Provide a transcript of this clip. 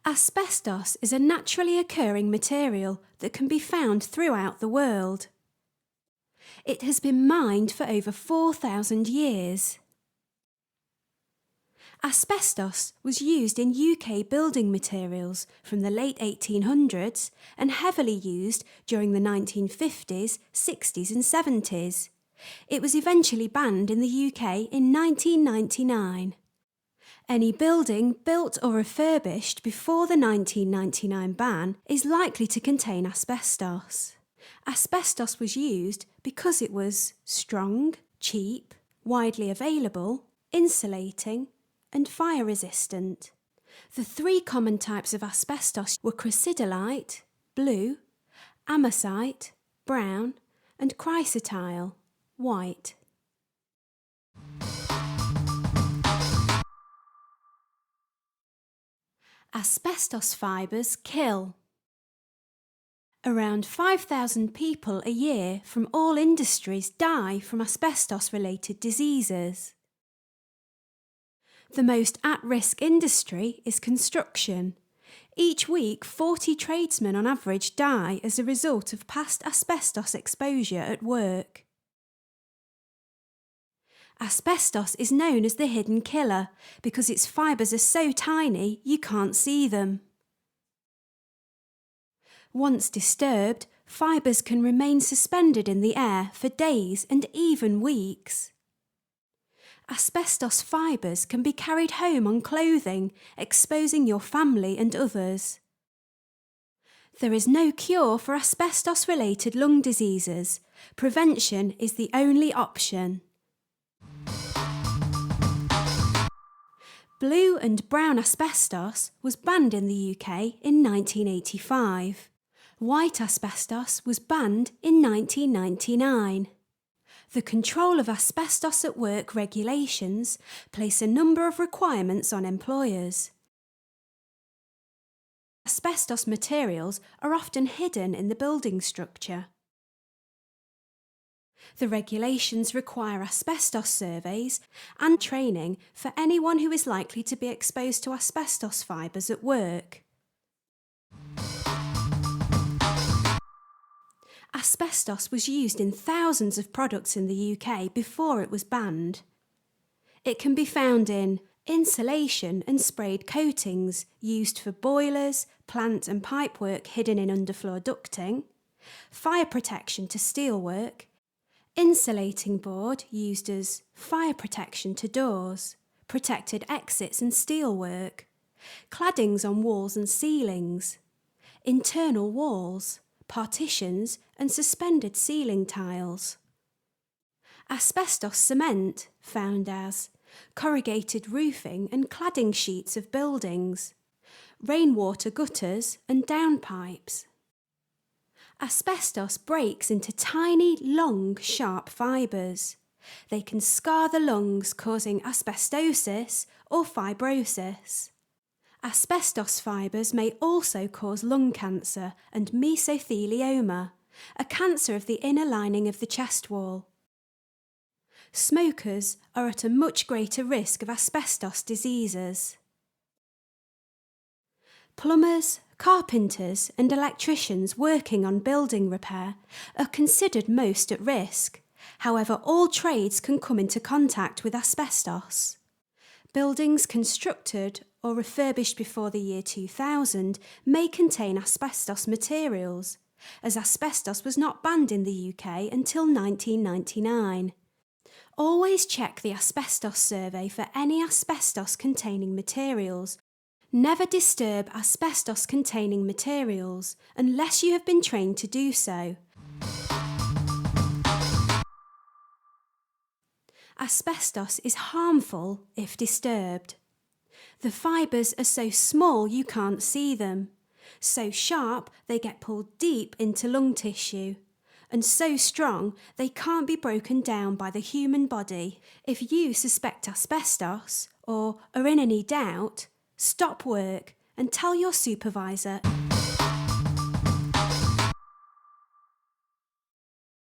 Asbestos is a naturally occurring material that can be found throughout the world. It has been mined for over 4,000 years. Asbestos was used in UK building materials from the late 1800s and heavily used during the 1950s, 60s and 70s. It was eventually banned in the UK in 1999. Any building built or refurbished before the 1999 ban is likely to contain asbestos. Asbestos was used because it was strong, cheap, widely available, insulating, and fire resistant. The three common types of asbestos were chrysotile, blue, amosite, brown, and chrysotile, white. Asbestos fibres kill. Around 5,000 people a year from all industries die from asbestos-related diseases. The most at-risk industry is construction. Each week, 40 tradesmen on average die as a result of past asbestos exposure at work. Asbestos is known as the hidden killer because its fibres are so tiny you can't see them. Once disturbed, fibres can remain suspended in the air for days and even weeks. Asbestos fibres can be carried home on clothing, exposing your family and others. There is no cure for asbestos-related lung diseases. Prevention is the only option. Blue and brown asbestos was banned in the UK in 1985. White asbestos was banned in 1999. The Control of Asbestos at Work regulations place a number of requirements on employers. Asbestos materials are often hidden in the building structure. The regulations require asbestos surveys and training for anyone who is likely to be exposed to asbestos fibres at work. Asbestos was used in thousands of products in the UK before it was banned. It can be found in insulation and sprayed coatings used for boilers, plant and pipework hidden in underfloor ducting, fire protection to steelwork, insulating board used as fire protection to doors, protected exits and steelwork, claddings on walls and ceilings, internal walls, partitions and suspended ceiling tiles. Asbestos cement, found as corrugated roofing and cladding sheets of buildings, rainwater gutters and downpipes. Asbestos breaks into tiny, long, sharp fibres. They can scar the lungs, causing asbestosis or fibrosis. Asbestos fibres may also cause lung cancer and mesothelioma, a cancer of the inner lining of the chest wall. Smokers are at a much greater risk of asbestos diseases. Plumbers, carpenters and electricians working on building repair are considered most at risk. However, all trades can come into contact with asbestos. Buildings constructed or refurbished before the year 2000 may contain asbestos materials, as asbestos was not banned in the UK until 1999. Always check the asbestos survey for any asbestos-containing materials. Never disturb asbestos-containing materials unless you have been trained to do so. Asbestos is harmful if disturbed. The fibres are so small you can't see them, so sharp they get pulled deep into lung tissue, and so strong they can't be broken down by the human body. If you suspect asbestos or are in any doubt, stop work and tell your supervisor